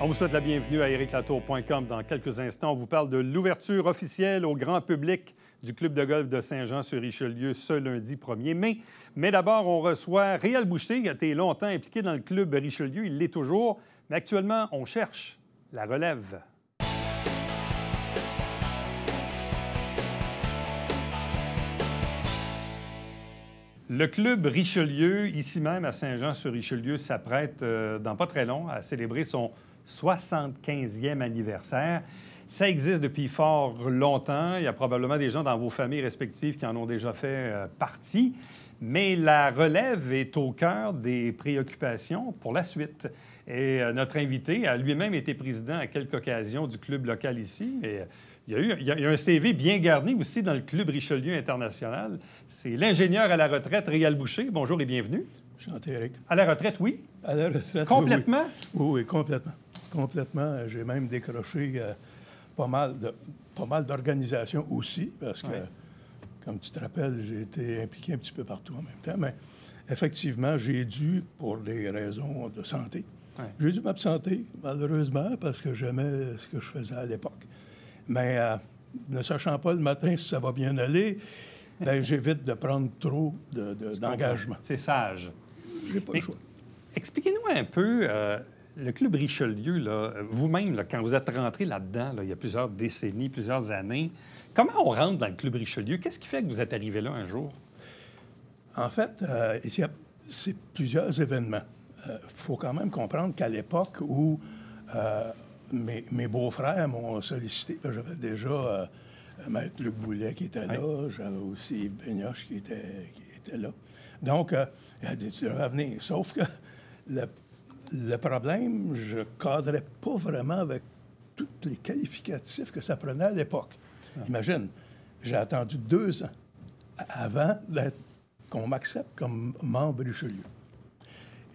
On vous souhaite la bienvenue à ericlatour.com. Dans quelques instants, on vous parle de l'ouverture officielle au grand public du club de golf de Saint-Jean-sur-Richelieu ce lundi 1er mai. Mais d'abord, on reçoit Réal Boucher, qui a été longtemps impliqué dans le club Richelieu. Il l'est toujours. Mais actuellement, on cherche la relève. Le club Richelieu, ici même à Saint-Jean-sur-Richelieu, s'apprête dans pas très long à célébrer son 75e anniversaire. Ça existe depuis fort longtemps. Il y a probablement des gens dans vos familles respectives qui en ont déjà fait partie. Mais la relève est au cœur des préoccupations pour la suite. Et notre invité a lui-même été président à quelques occasions du club local ici. Mais il y a un CV bien garni aussi dans le club Richelieu International. C'est l'ingénieur à la retraite, Réal Boucher. Bonjour et bienvenue. Enchanté, Eric. À la retraite, oui? À la retraite, complètement? Oui, complètement. Complètement. J'ai même décroché pas mal d'organisations aussi, parce que, comme tu te rappelles, j'ai été impliqué un petit peu partout en même temps. Mais effectivement, j'ai dû, pour des raisons de santé, j'ai dû m'absenter, malheureusement, parce que j'aimais ce que je faisais à l'époque. Mais ne sachant pas le matin si ça va bien aller, bien, j'évite de prendre trop d'engagement. C'est sage. J'ai pas le choix. Expliquez-nous un peu, le club Richelieu, là, vous-même, là, quand vous êtes rentré là-dedans, là, il y a plusieurs décennies, plusieurs années, comment on rentre dans le club Richelieu? Qu'est-ce qui fait que vous êtes arrivé là un jour? En fait, c'est plusieurs événements. Il faut quand même comprendre qu'à l'époque où mes beaux-frères m'ont sollicité, j'avais déjà Maître Luc Boulet qui était là, j'avais aussi Yves Benioche qui était là. Donc, il a dit, tu devrais venir. Sauf que le problème, je ne cadrais pas vraiment avec tous les qualificatifs que ça prenait à l'époque. Imagine, j'ai attendu 2 ans avant qu'on m'accepte comme membre Richelieu.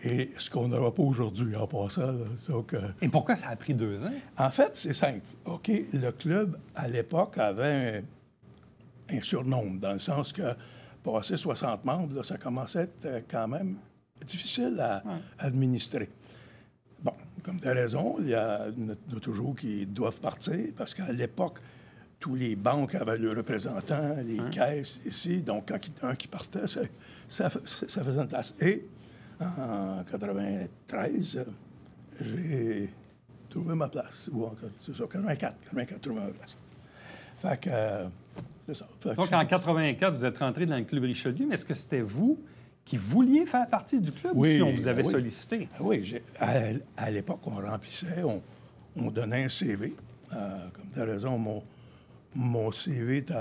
Et ce qu'on n'aura pas aujourd'hui en passant. Donc, et pourquoi ça a pris 2 ans? En fait, c'est simple. OK, le club, à l'époque, avait un surnombre, dans le sens que passer 60 membres, là, ça commençait à être quand même difficile à administrer. Bon, comme tu as raison, il y en a toujours qui doivent partir, parce qu'à l'époque, tous les banques avaient leurs représentants, les caisses ici. Donc, quand un qui partait, ça faisait une place. Et en 93, j'ai trouvé ma place. Ou c'est ça, 84, trouvé ma place. Fait que, c'est ça. Donc, en 84, vous êtes rentré dans le club Richelieu, mais est-ce que c'était vous qui vouliez faire partie du club ou si on vous avait sollicité? Oui, à l'époque, on remplissait, on donnait un CV. Comme tu as raison, mon CV est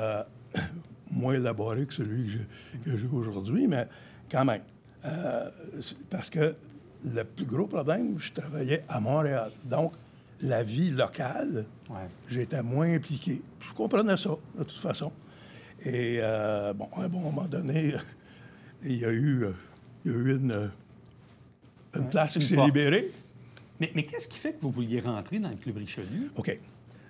moins élaboré que celui que j'ai aujourd'hui, mais quand même. Parce que le plus gros problème, je travaillais à Montréal. Donc, la vie locale, j'étais moins impliqué. Je comprenais ça, de toute façon. Et, bon, à un bon moment donné, il y a eu une place qui s'est libérée. Mais qu'est-ce qui fait que vous vouliez rentrer dans le club Richelieu? OK.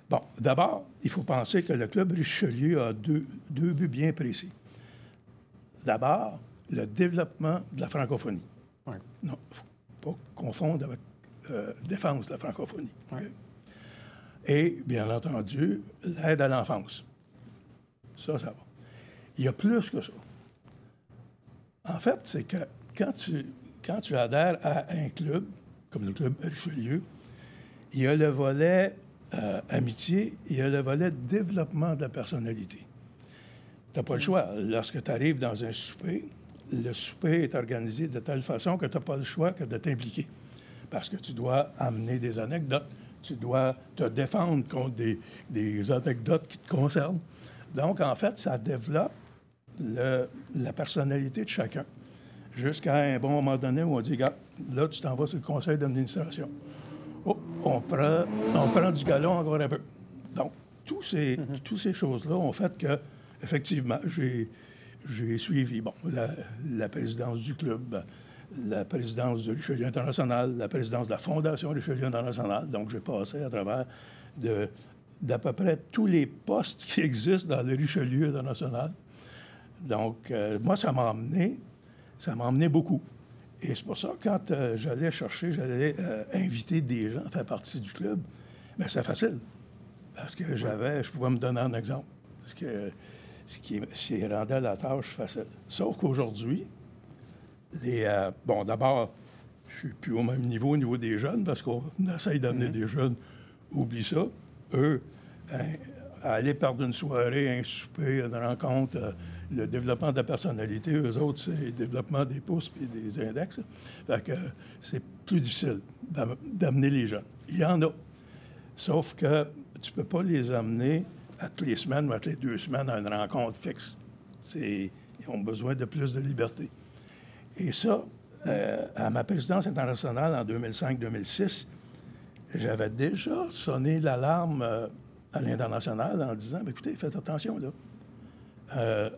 Bon, d'abord, il faut penser que le club Richelieu a deux buts bien précis. D'abord, le développement de la francophonie. Non, il ne faut pas confondre avec défense de la francophonie. Okay? Et, bien entendu, l'aide à l'enfance. Ça va. Il y a plus que ça. En fait, c'est que quand tu adhères à un club, comme le club Richelieu, il y a le volet amitié, il y a le volet développement de la personnalité. Tu n'as pas le choix. Lorsque tu arrives dans un souper, le souper est organisé de telle façon que tu n'as pas le choix que de t'impliquer. Parce que tu dois amener des anecdotes, tu dois te défendre contre des anecdotes qui te concernent. Donc, en fait, ça développe la personnalité de chacun. Jusqu'à un bon moment donné où on dit, regarde, là, tu t'en vas sur le conseil d'administration. Oh, on prend du galon encore un peu. Donc, toutes ces choses-là ont fait que, effectivement, j'ai suivi la présidence du club, la présidence de Richelieu International, la présidence de la Fondation Richelieu International. Donc, j'ai passé à travers d'à peu près tous les postes qui existent dans le Richelieu International. Donc, moi, ça m'a emmené beaucoup. Et c'est pour ça que quand j'allais inviter des gens à faire partie du club, bien, c'est facile. Parce que je pouvais me donner un exemple. Ce qui rendait la tâche facile. Sauf qu'aujourd'hui, d'abord, je ne suis plus au même niveau au niveau des jeunes, parce qu'on essaye d'amener des jeunes. Oublie ça. Eux, aller perdre une soirée, un souper, une rencontre, le développement de la personnalité, eux autres, c'est le développement des pouces et des index. Fait que c'est plus difficile d'amener les jeunes. Il y en a. Sauf que tu ne peux pas les amener à toutes les semaines ou à toutes les 2 semaines à une rencontre fixe. Ils ont besoin de plus de liberté. Et ça, à ma présidence internationale en 2005-2006, j'avais déjà sonné l'alarme à l'international en disant, écoutez, faites attention, là.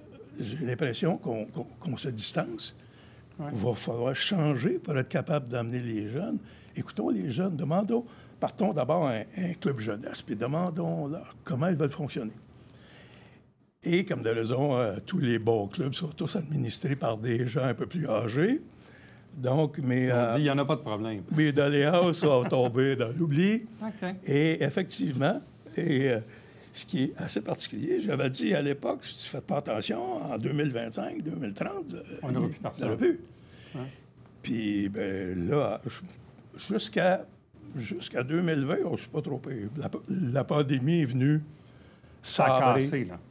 J'ai l'impression qu'on se distance. Il va falloir changer pour être capable d'amener les jeunes. Écoutons les jeunes, partons d'abord à un club jeunesse, puis demandons-leur comment ils veulent fonctionner. Et comme de raison, tous les bons clubs sont tous administrés par des gens un peu plus âgés. Donc, on dit, il n'y en a pas de problème. Mes doléances vont tomber dans l'oubli. Okay. Et effectivement, ce qui est assez particulier, j'avais dit à l'époque, si tu ne faites pas attention, en 2025, 2030, on n'aura plus personne. On n'aura plus. Ouais. Puis, là, jusqu'à 2020, je ne suis pas trop payé. La pandémie est venue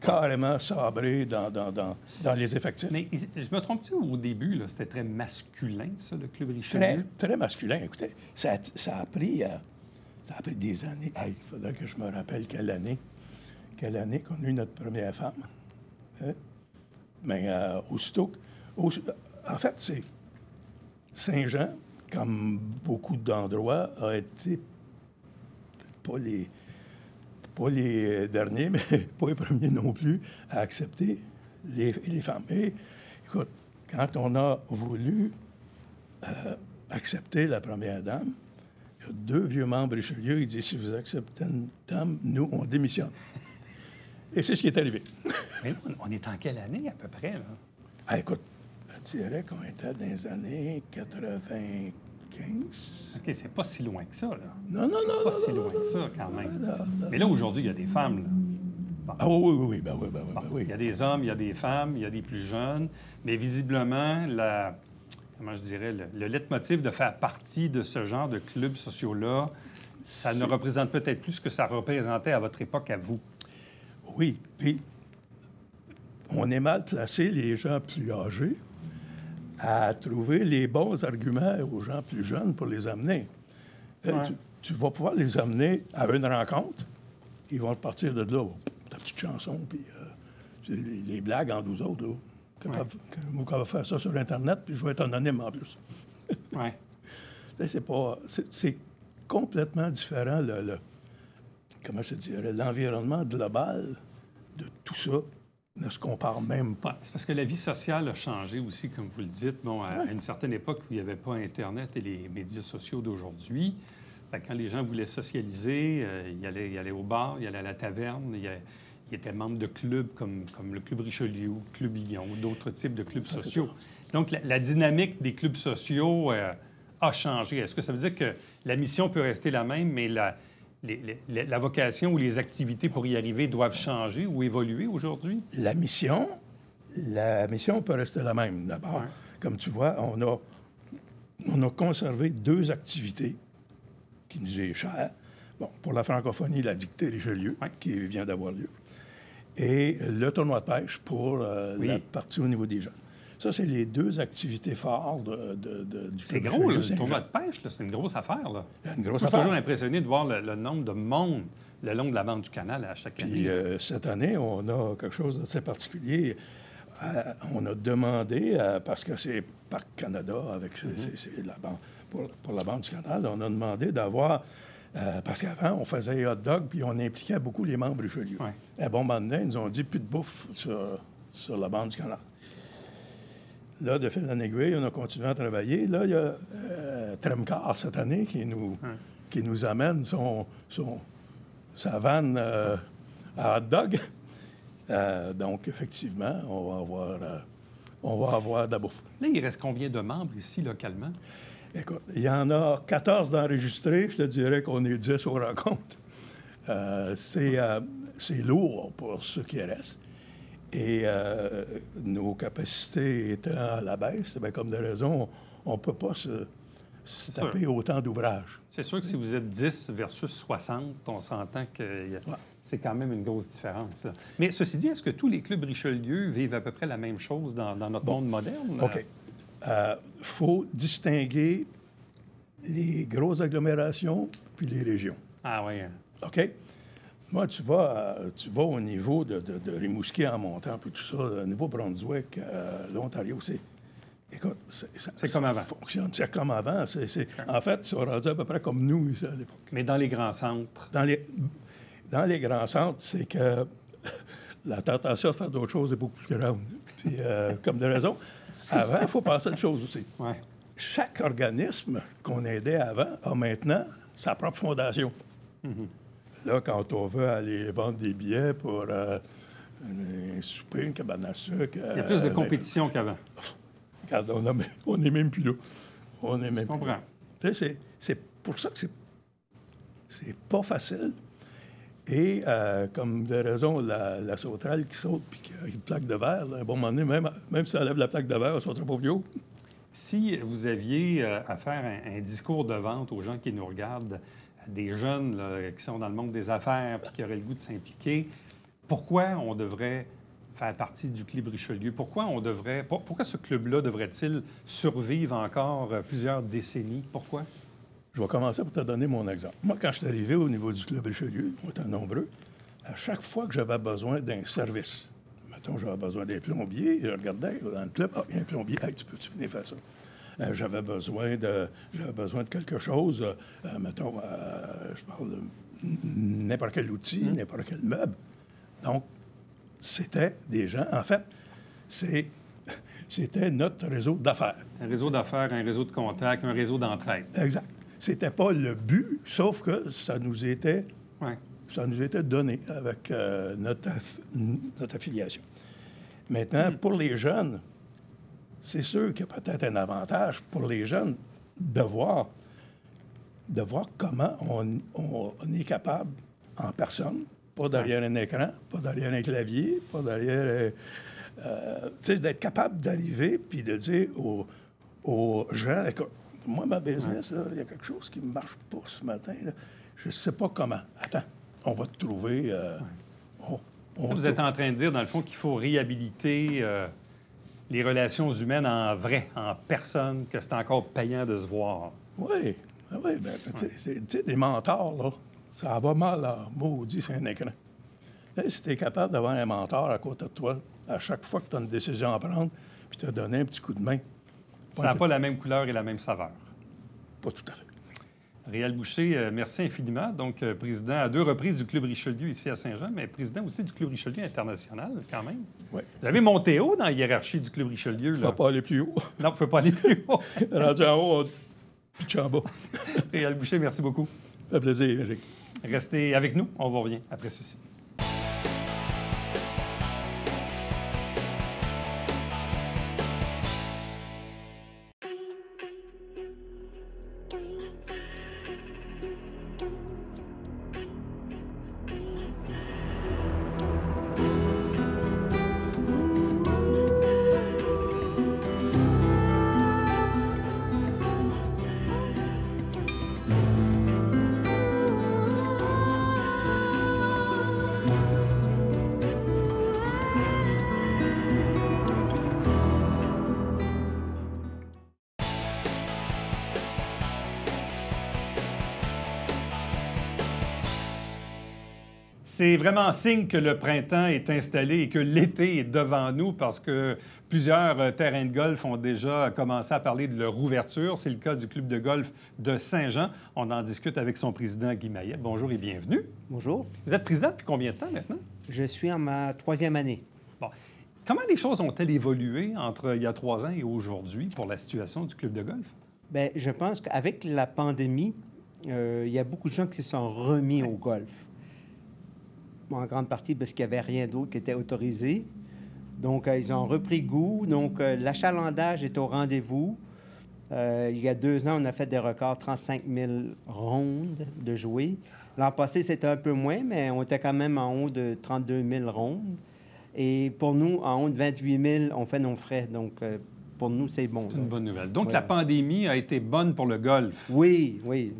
carrément sabrer dans les effectifs. Mais je me trompe-tu, au début, là, c'était très masculin, ça, le Club Richelieu? Très masculin. Écoutez, ça a pris des années. Il faudrait que je me rappelle quelle année qu'on a eu notre première femme. Hein? Mais aussitôt... En fait, c'est Saint-Jean, comme beaucoup d'endroits, a été pas les derniers, mais pas les premiers non plus, à accepter les femmes. Et écoute, quand on a voulu accepter la première dame, il y a 2 vieux membres Richelieu, ils disent, si vous acceptez une dame, nous, on démissionne. Et c'est ce qui est arrivé. Mais on est en quelle année, à peu près, là? Écoute, je dirais qu'on était dans les années 95. OK, c'est pas si loin que ça, là. Non. C'est pas si loin que ça, quand même. Non. Mais là, aujourd'hui, il y a des femmes, là. Bon. Ah oui. Ben oui. Il y a des hommes, il y a des femmes, il y a des plus jeunes. Mais visiblement, comment je dirais, le leitmotiv de faire partie de ce genre de clubs sociaux-là, ça ne représente peut-être plus ce que ça représentait à votre époque, à vous. Oui, puis on est mal placé, les gens plus âgés, à trouver les bons arguments aux gens plus jeunes pour les amener. Ouais. Tu vas pouvoir les amener à une rencontre, ils vont partir de là, ta petite chanson, puis les blagues entre vous autres, là. Vous pouvez faire ça sur Internet, puis je vais être anonyme en plus. Oui. C'est complètement différent, comment je te dirais, l'environnement global de tout ça ne se compare même pas. Ouais, c'est parce que la vie sociale a changé aussi, comme vous le dites. Bon, à une certaine époque où il n'y avait pas Internet et les médias sociaux d'aujourd'hui, quand les gens voulaient socialiser, ils allaient au bar, ils allaient à la taverne, ils étaient membres de clubs comme le Club Richelieu, Club Lyon, ou d'autres types de clubs sociaux. Donc, la dynamique des clubs sociaux a changé. Est-ce que ça veut dire que la mission peut rester la même, mais la vocation ou les activités pour y arriver doivent changer ou évoluer aujourd'hui? La mission peut rester la même. D'abord, comme tu vois, on a conservé 2 activités qui nous est chères. Bon, pour la francophonie, la dictée Richelieu, qui vient d'avoir lieu, et le tournoi de pêche pour la partie au niveau des jeunes. Ça, c'est les 2 activités phares du club. C'est gros, le tournoi de pêche, là, c'est une grosse affaire. Là. Une grosse affaire. Je suis toujours impressionné de voir le nombre de monde le long de la bande du canal à chaque année. Puis cette année, on a quelque chose d'assez particulier. On a demandé, parce que c'est Parc Canada, avec la bande, pour la bande du canal, on a demandé d'avoir... parce qu'avant, on faisait hot dog, puis on impliquait beaucoup les membres Richelieu. Un bon moment donné, ils nous ont dit plus de bouffe sur la bande du canal. Là, de fil en aiguille, on a continué à travailler. Là, il y a Tremcar cette année qui nous amène sa vanne à hot dog. Donc, effectivement, on va avoir on va avoir de la bouffe. Là, il reste combien de membres ici, localement? Écoute, il y en a 14 d'enregistrés. Je te dirais qu'on est 10 aux rencontres. C'est lourd pour ceux qui restent. Et nos capacités étant à la baisse, bien, comme de raison, on ne peut pas se taper autant d'ouvrages. C'est sûr que si vous êtes 10 versus 60, on s'entend que c'est quand même une grosse différence. Là. Mais ceci dit, est-ce que tous les clubs Richelieu vivent à peu près la même chose dans notre monde moderne? OK. Faut distinguer les grosses agglomérations puis les régions. Ah oui. OK? Moi, tu vas au niveau de Rimouski en montant, puis tout ça, au niveau Brunswick, l'Ontario, écoute, c'est comme avant. C'est comme avant. En fait, ils sont rendus à peu près comme nous ici, à l'époque. Mais dans les grands centres? Dans les grands centres, c'est que la tentation de faire d'autres choses est beaucoup plus grande. Puis, comme de raison, avant, il faut penser à une chose aussi. Ouais. Chaque organisme qu'on aidait avant a maintenant sa propre fondation. Là, quand on veut aller vendre des billets pour un souper, une cabane à sucre... Il y a plus de compétition qu'avant. Regarde, on n'est même plus là. On est même Je comprends. Tu sais, c'est pour ça que c'est pas facile. Et comme de raison, la sauterelle qui saute puis qui a une plaque de verre, là, à un bon moment donné, même si ça enlève la plaque de verre, elle ne sautera pas plus haut. Si vous aviez à faire un discours de vente aux gens qui nous regardent, des jeunes là, qui sont dans le monde des affaires puis qui auraient le goût de s'impliquer, pourquoi on devrait faire partie du Club Richelieu? Pourquoi ce club-là devrait-il survivre encore plusieurs décennies? Pourquoi? Je vais commencer par te donner mon exemple. Moi, quand je suis arrivé au niveau du Club Richelieu, on était nombreux, à chaque fois que j'avais besoin d'un service, mettons, j'avais besoin d'un plombier, je regardais dans le club, il y a un plombier, hey, tu peux-tu venir faire ça? J'avais besoin de quelque chose, mettons, je parle de n'importe quel outil, n'importe quel meuble. Donc, c'était des gens, en fait, c'était notre réseau d'affaires. Un réseau d'affaires, un réseau de contacts, un réseau d'entraide. Exact. C'était pas le but, sauf que ça nous était donné avec notre affiliation. Maintenant, pour les jeunes, c'est sûr qu'il y a peut-être un avantage pour les jeunes de voir comment on est capable, en personne, pas derrière un écran, pas derrière un clavier, pas derrière... tu sais, d'être capable d'arriver puis de dire aux gens, écoute, moi, ma business, il y a quelque chose qui ne marche pas ce matin. Là. Je ne sais pas comment. Attends, on va te trouver... Vous êtes en train de dire, dans le fond, qu'il faut réhabiliter les relations humaines en vrai, en personne, que c'est encore payant de se voir. Oui. Tu sais, des mentors, là, ça va mal à maudit, c'est un écran. Là, si tu es capable d'avoir un mentor à côté de toi, à chaque fois que tu as une décision à prendre, puis te donner un petit coup de main. Ça n'a pas la même couleur et la même saveur. Pas tout à fait. Réal Boucher, merci infiniment. Donc, président à 2 reprises du Club Richelieu ici à Saint-Jean, mais président aussi du Club Richelieu international, quand même. Oui. Vous avez monté haut dans la hiérarchie du Club Richelieu. Il ne faut pas aller plus haut. Non, il ne faut pas aller plus haut. Rendu en haut, on pitch en bas. Réal Boucher, merci beaucoup. Ça fait plaisir, Éric. Restez avec nous. On vous revient après ceci. C'est vraiment signe que le printemps est installé et que l'été est devant nous parce que plusieurs terrains de golf ont déjà commencé à parler de leur ouverture. C'est le cas du club de golf de Saint-Jean. On en discute avec son président Guy Maillet. Bonjour et bienvenue. Bonjour. Vous êtes président depuis combien de temps maintenant? Je suis en ma 3e année. Bon. Comment les choses ont-elles évolué entre il y a 3 ans et aujourd'hui pour la situation du club de golf? Bien, je pense qu'avec la pandémie, il y a beaucoup de gens qui se sont remis au golf. En grande partie parce qu'il n'y avait rien d'autre qui était autorisé. Donc, ils ont repris goût. Donc, l'achalandage est au rendez-vous. Il y a 2 ans, on a fait des records, 35 000 rondes de jouer. L'an passé, c'était un peu moins, mais on était quand même en haut de 32 000 rondes. Et pour nous, en haut de 28 000, on fait nos frais. Donc, pour nous, c'est bon. C'est une bonne nouvelle. Donc, la pandémie a été bonne pour le golf. Oui, oui.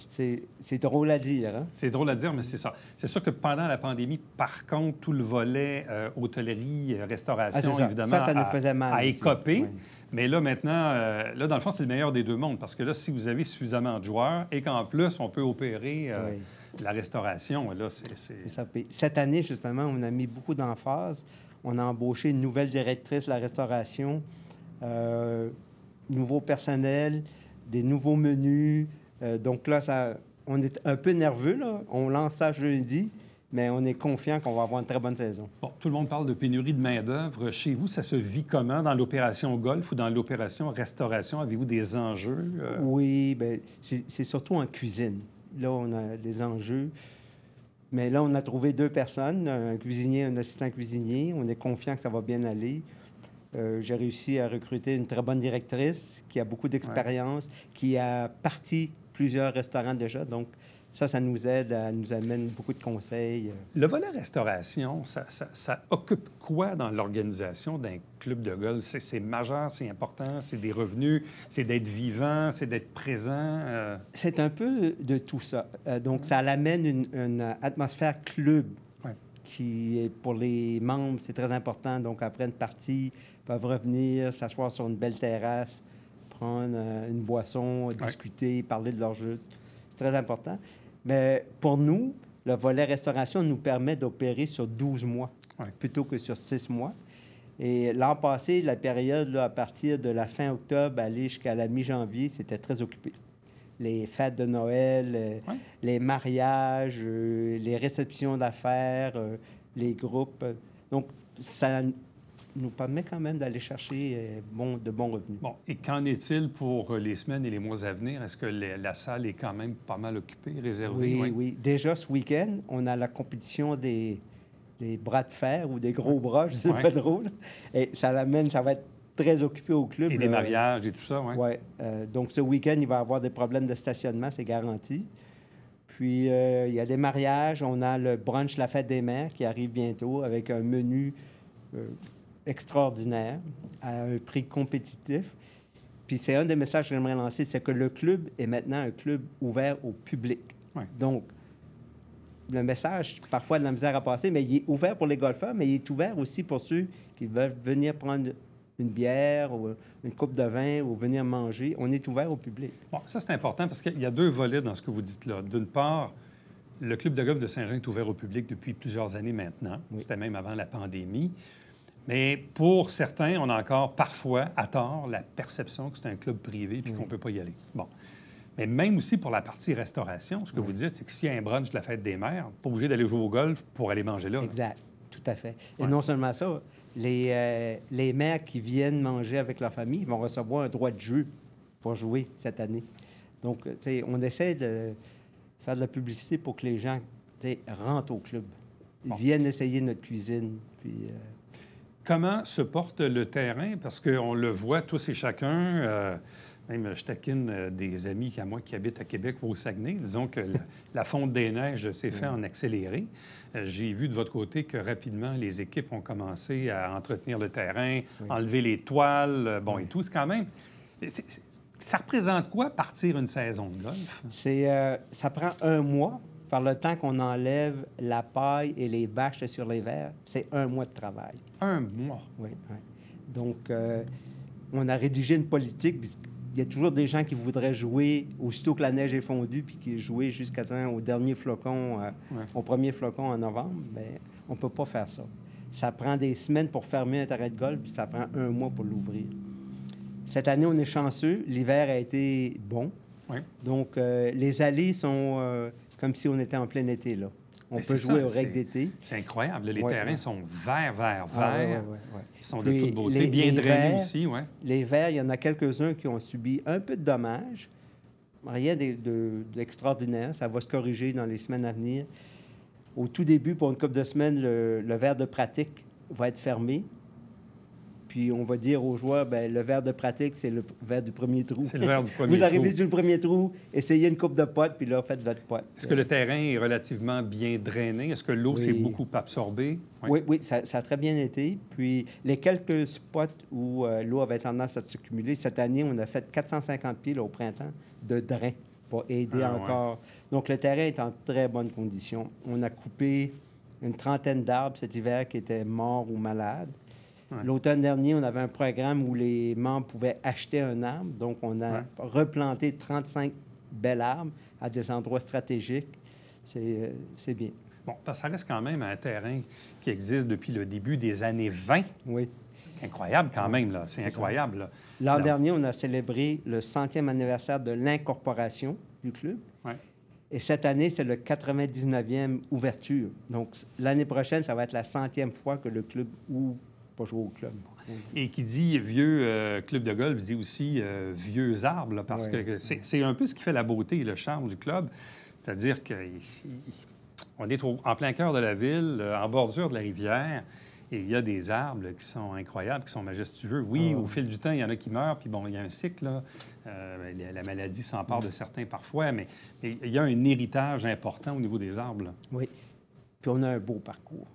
C'est drôle à dire. Hein? C'est drôle à dire, mais c'est ça. C'est sûr que pendant la pandémie, par contre, tout le volet hôtellerie, restauration, évidemment, ça nous faisait mal a aussi. écopé. Oui. Mais là, maintenant, là, dans le fond, c'est le meilleur des deux mondes. Parce que là, si vous avez suffisamment de joueurs et qu'en plus, on peut opérer la restauration, là, C'est ça. Puis cette année, justement, on a mis beaucoup d'emphase. On a embauché une nouvelle directrice de la restauration, nouveau personnel, des nouveaux menus. Donc là, on est un peu nerveux. Là. On lance ça jeudi, mais on est confiant qu'on va avoir une très bonne saison. Bon, tout le monde parle de pénurie de main-d'œuvre. Chez vous, ça se vit comment dans l'opération golf ou dans l'opération restauration? Avez-vous des enjeux? Oui, bien, c'est surtout en cuisine. Là, on a des enjeux. Mais là, on a trouvé 2 personnes, un cuisinier, un assistant cuisinier. On est confiant que ça va bien aller. J'ai réussi à recruter une très bonne directrice qui a beaucoup d'expérience, qui a parti plusieurs restaurants déjà. Donc, ça nous aide, nous amène beaucoup de conseils. Le volet restauration, ça occupe quoi dans l'organisation d'un club de golf? C'est majeur, c'est important, c'est des revenus, c'est d'être vivant, c'est d'être présent? C'est un peu de tout ça. Donc, ça amène une atmosphère club qui est pour les membres, c'est très important. Donc, après une partie, ils peuvent revenir, s'asseoir sur une belle terrasse, prendre une boisson, discuter, parler de leur jeu. C'est très important. Mais pour nous, le volet restauration nous permet d'opérer sur 12 mois plutôt que sur 6 mois. Et l'an passé, la période, là, à partir de la fin octobre, aller jusqu'à la mi-janvier, c'était très occupé. Les fêtes de Noël, les mariages, les réceptions d'affaires, les groupes. Donc, ça nous permet quand même d'aller chercher de bons revenus. Bon, et qu'en est-il pour les semaines et les mois à venir? Est-ce que la salle est quand même pas mal occupée, réservée? Oui. Déjà, ce week-end, on a la compétition des bras de fer ou des gros bras, je sais pas drôle. Et ça va être très occupé au club. Et les mariages et tout ça, oui. Oui. Donc, ce week-end, il va y avoir des problèmes de stationnement, c'est garanti. Puis, il y a des mariages. On a le brunch La Fête des Mères qui arrive bientôt avec un menu extraordinaire à un prix compétitif. Puis, c'est un des messages que j'aimerais lancer, c'est que le club est maintenant un club ouvert au public. Donc, le message, parfois de la misère à passer, mais il est ouvert pour les golfeurs, mais il est ouvert aussi pour ceux qui veulent venir prendre une bière ou une coupe de vin ou venir manger. On est ouvert au public. Bon, ça, c'est important parce qu'il y a 2 volets dans ce que vous dites là. D'une part, le club de golf de Saint-Jean est ouvert au public depuis plusieurs années maintenant. C'était même avant la pandémie. Mais pour certains, on a encore parfois, à tort, la perception que c'est un club privé et qu'on ne peut pas y aller. Bon. Mais même aussi pour la partie restauration, ce que vous dites, c'est que s'il y a un brunch de la Fête des Mères, pas obligé d'aller jouer au golf pour aller manger là. Exact. Tout à fait. Et non seulement ça, les mères qui viennent manger avec leur famille vont recevoir un droit de jeu pour jouer cette année. Donc, tu sais, on essaie de faire de la publicité pour que les gens, tu sais, rentrent au club. Ils viennent essayer notre cuisine. Puis, comment se porte le terrain? Parce qu'on le voit tous et chacun. Même, je taquine des amis à moi qui habitent à Québec ou au Saguenay. Disons que la fonte des neiges s'est faite en accéléré. J'ai vu de votre côté que rapidement, les équipes ont commencé à entretenir le terrain, enlever les toiles, et tout. C'est quand même... Ça représente quoi, partir une saison de golf? Ça prend 1 mois. Par le temps qu'on enlève la paille et les bâches sur les verres, c'est 1 mois de travail. 1 mois? Oui. Donc, on a rédigé une politique. Il y a toujours des gens qui voudraient jouer aussitôt que la neige est fondue, puis qui jouent jusqu'à temps au dernier flocon, au premier flocon en novembre. Bien, on ne peut pas faire ça. Ça prend des semaines pour fermer un terrain de golf, puis ça prend 1 mois pour l'ouvrir. Cette année, on est chanceux. L'hiver a été bon. Donc, les allées sont comme si on était en plein été, là. On peut jouer aux règles d'été. C'est incroyable. Les terrains sont verts. Ils sont de toute beauté, les bien drainés verts, aussi. Les verts, il y en a quelques-uns qui ont subi un peu de dommages. Rien d'extraordinaire. Ça va se corriger dans les semaines à venir. Au tout début, pour une couple de semaines, le verre de pratique va être fermé. Puis on va dire aux joueurs, bien, le verre de pratique, c'est le verre du premier trou. C'est le verre du premier trou. Vous arrivez sur le premier trou, essayez une coupe de potes, puis là, faites votre pote. Est-ce que le terrain est relativement bien drainé? Est-ce que l'eau s'est beaucoup absorbée? Oui, ça a très bien été. Puis les quelques spots où l'eau avait tendance à s'accumuler, cette année, on a fait 450 pieds là, au printemps de drain pour aider encore. Donc le terrain est en très bonne condition. On a coupé une trentaine d'arbres cet hiver qui étaient morts ou malades. L'automne dernier, on avait un programme où les membres pouvaient acheter un arbre. Donc, on a replanté 35 belles arbres à des endroits stratégiques. C'est bien. Bon, parce que ça reste quand même un terrain qui existe depuis le début des années 20. Oui. Incroyable quand même, là. C'est incroyable. L'an dernier, on a célébré le 100e anniversaire de l'incorporation du club. Oui. Et cette année, c'est le 99e ouverture. Donc, l'année prochaine, ça va être la 100e fois que le club ouvre pour jouer au club. Et qui dit vieux club de golf, dit aussi vieux arbres, là, parce que c'est un peu ce qui fait la beauté et le charme du club. C'est-à-dire qu'on est en plein cœur de la ville, en bordure de la rivière, et il y a des arbres qui sont incroyables, qui sont majestueux. Oui, au fil du temps, il y en a qui meurent, puis bon, il y a un cycle, là. La maladie s'empare de certains parfois, mais il y a un héritage important au niveau des arbres, là. Oui. Puis on a un beau parcours.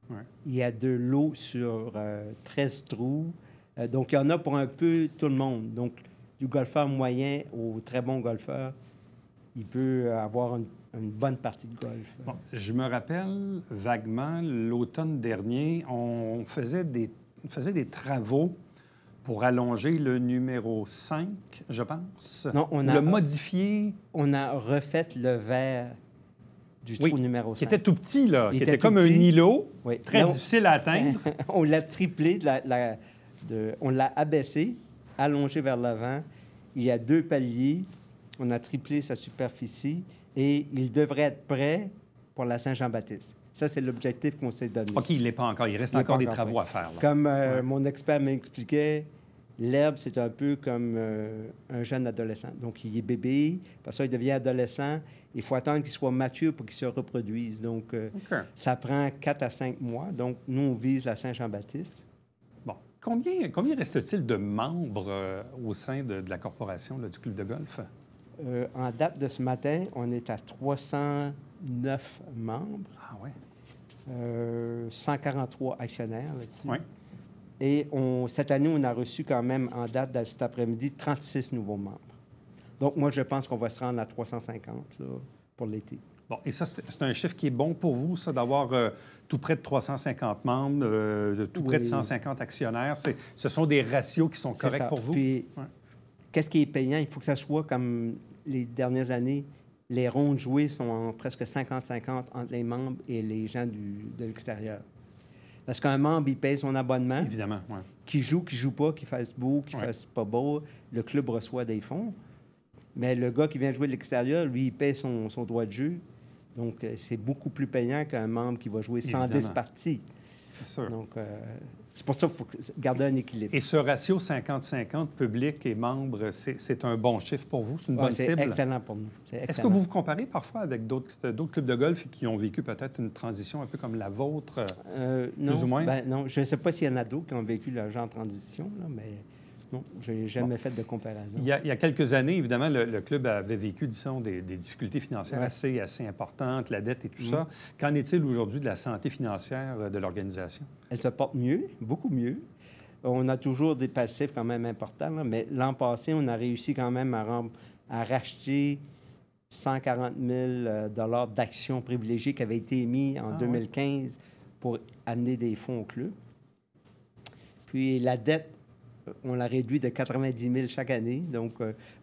Ouais. Il y a de l'eau sur 13 trous. Donc, il y en a pour un peu tout le monde. Donc, du golfeur moyen au très bon golfeur, il peut avoir une bonne partie de golf. Bon, je me rappelle vaguement, l'automne dernier, on faisait des travaux pour allonger le numéro 5, je pense. Non, on a le modifié. On a refait le verre du trou numéro 5. Qui était tout petit, là. Il qui était tout comme petit. un îlot, oui. très difficile à atteindre. On l'a triplé, on l'a abaissé, allongé vers l'avant. Il y a 2 paliers. On a triplé sa superficie et il devrait être prêt pour la Saint-Jean-Baptiste. Ça, c'est l'objectif qu'on s'est donné. OK, il n'est pas encore. Il reste encore des travaux à faire. Là. Comme mon expert m'expliquait, l'herbe, c'est un peu comme un jeune adolescent. Donc, il est bébé, après ça, il devient adolescent. Il faut attendre qu'il soit mature pour qu'il se reproduise. Donc, ça prend 4 à 5 mois. Donc, nous, on vise la Saint-Jean-Baptiste. Bon. Combien reste-t-il de membres au sein de la corporation là, du club de golf? En date de ce matin, on est à 309 membres. Ah oui? 143 actionnaires là-dessus. Oui. Et cette année, on a reçu quand même, en date de cet après-midi, 36 nouveaux membres. Donc, moi, je pense qu'on va se rendre à 350 là, pour l'été. Bon, et ça, c'est un chiffre qui est bon pour vous, ça, d'avoir tout près de 350 membres, de tout près de 150 actionnaires. Ce sont des ratios qui sont corrects pour vous? Puis, qu'est-ce qui est payant? Il faut que ça soit comme les dernières années. Les rondes jouées sont presque 50-50 entre les membres et les gens de l'extérieur. Parce qu'un membre, il paye son abonnement. Évidemment, oui. Qui joue pas, qui fasse beau, qui fasse pas beau, le club reçoit des fonds. Mais le gars qui vient jouer de l'extérieur, lui, il paye son droit de jeu. Donc, c'est beaucoup plus payant qu'un membre qui va jouer 110 parties. C'est sûr. Donc, c'est pour ça qu'il faut garder un équilibre. Et ce ratio 50-50, public et membres, c'est un bon chiffre pour vous? C'est une bonne cible? C'est excellent pour nous. Est-ce que vous vous comparez parfois avec d'autres clubs de golf qui ont vécu peut-être une transition un peu comme la vôtre, non, plus ou moins? Non, je ne sais pas s'il y en a d'autres qui ont vécu le genre de transition, là, mais non, je n'ai jamais fait de comparaison. Il y a quelques années, évidemment, le club avait vécu, disons, des difficultés financières assez importantes, la dette et tout ça. Qu'en est-il aujourd'hui de la santé financière de l'organisation? Elle se porte mieux, beaucoup mieux. On a toujours des passifs quand même importants, là, mais l'an passé, on a réussi quand même à racheter 140 000 d'actions privilégiées qui avaient été émises en 2015 pour amener des fonds au club. Puis la dette, on l'a réduit de 90 000 chaque année. Donc,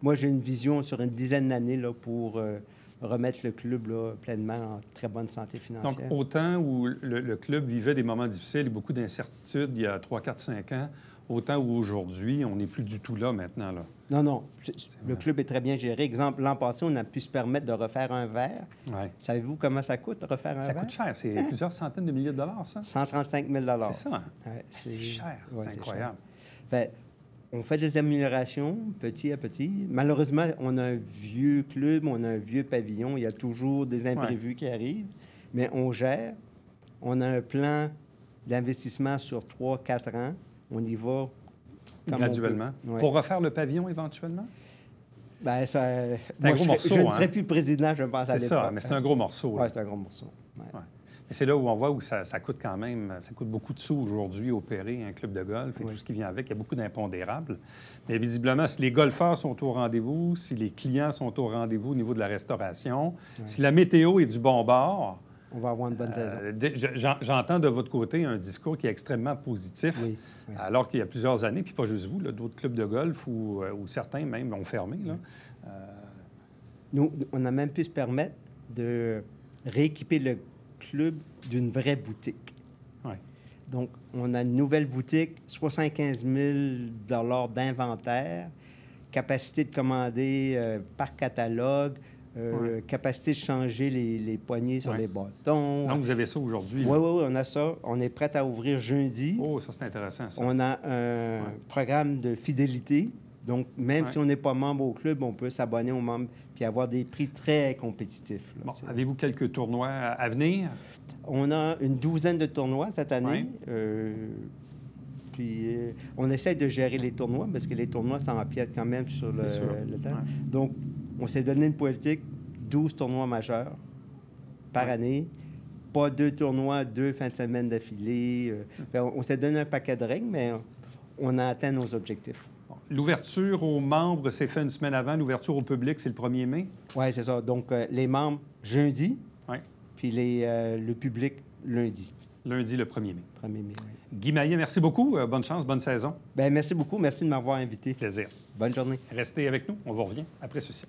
moi, j'ai une vision sur une dizaine d'années là, pour remettre le club là, pleinement en très bonne santé financière. Donc, autant où le club vivait des moments difficiles et beaucoup d'incertitudes il y a 3, 4, 5 ans, autant où aujourd'hui, on n'est plus du tout là maintenant. Là. Non. Le club est très bien géré. Exemple, l'an passé, on a pu se permettre de refaire un verre. Ouais. Savez-vous comment ça coûte, refaire un verre? Ça coûte cher. C'est plusieurs centaines de milliers de dollars, ça? 135 000 C'est ça. Ouais, c'est cher. Ouais, c'est incroyable. Fait, on fait des améliorations petit à petit. Malheureusement, on a un vieux club, on a un vieux pavillon. Il y a toujours des imprévus qui arrivent, mais on gère. On a un plan l'investissement sur 3-4 ans. On y va comme graduellement. on peut. Ouais. Pour refaire le pavillon éventuellement? Bien, ça... C'est un gros morceau. Je ne serais plus président, je pense, à C'est l'époque. ça, mais c'est un gros morceau. Oui, c'est un gros morceau. Ouais. Ouais. Et c'est là où on voit où ça coûte quand même, ça coûte beaucoup de sous aujourd'hui opérer un club de golf et tout ce qui vient avec. Il y a beaucoup d'impondérables. Mais visiblement, si les golfeurs sont au rendez-vous, si les clients sont au rendez-vous au niveau de la restauration, si la météo est du bon bord, on va avoir une bonne saison. J'entends de votre côté un discours qui est extrêmement positif, oui. alors qu'il y a plusieurs années, puis pas juste vous, d'autres clubs de golf ou certains même ont fermé. Là. Nous, on a même pu se permettre de rééquiper le club d'une vraie boutique. Ouais. Donc, on a une nouvelle boutique, 75 000 d'inventaire, capacité de commander par catalogue, capacité de changer les poignées sur les bâtons. Donc, vous avez ça aujourd'hui? Oui, on a ça. On est prêt à ouvrir jeudi. Oh, ça, c'est intéressant, ça. On a un programme de fidélité. Donc, même si on n'est pas membre au club, on peut s'abonner aux membres puis avoir des prix très compétitifs. Là, bon, avez-vous quelques tournois à venir? On a une douzaine de tournois cette année. Puis, on essaie de gérer les tournois parce que les tournois, ça empiète quand même sur le temps. Ouais. Donc, on s'est donné une politique, 12 tournois majeurs par année. Pas 2 tournois, 2 fins de semaine d'affilée. On s'est donné un paquet de règles, mais on a atteint nos objectifs. L'ouverture aux membres, c'est fait une semaine avant. L'ouverture au public, c'est le 1er mai? Oui, c'est ça. Donc, les membres, jeudi, puis le public, lundi. Lundi, le 1er mai. 1er mai, oui. Guy Maillet, merci beaucoup. Bonne chance, bonne saison. Bien, merci beaucoup. Merci de m'avoir invité. Plaisir. Bonne journée. Restez avec nous. On vous revient après ceci.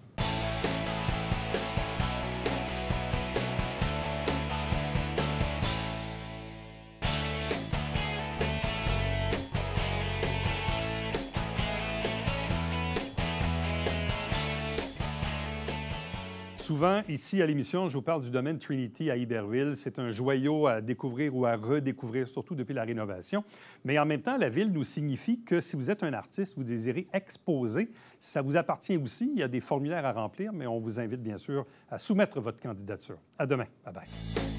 Souvent, ici à l'émission, je vous parle du domaine Trinity à Iberville. C'est un joyau à découvrir ou à redécouvrir, surtout depuis la rénovation. Mais en même temps, la ville nous signifie que si vous êtes un artiste, vous désirez exposer, ça vous appartient aussi. Il y a des formulaires à remplir, mais on vous invite bien sûr à soumettre votre candidature. À demain. Bye-bye.